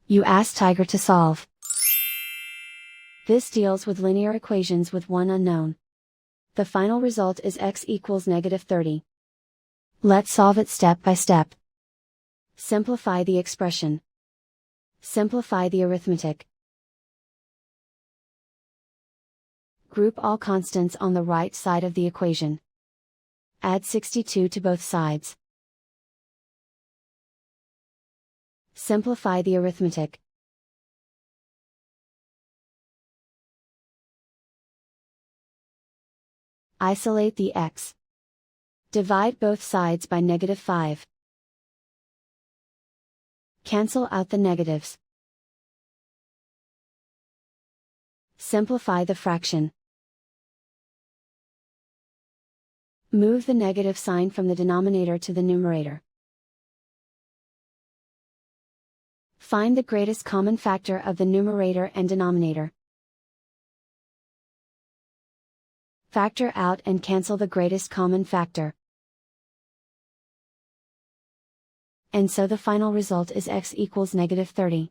You ask Tiger to solve. This deals with linear equations with one unknown. The final result is x equals -30. Let's solve it step by step. Simplify the expression. Simplify the arithmetic. Group all constants on the right side of the equation. Add 62 to both sides. Simplify the arithmetic. Isolate the x. Divide both sides by -5. Cancel out the negatives. Simplify the fraction. Move the negative sign from the denominator to the numerator. Find the greatest common factor of the numerator and denominator. Factor out and cancel the greatest common factor. And so the final result is x equals -30.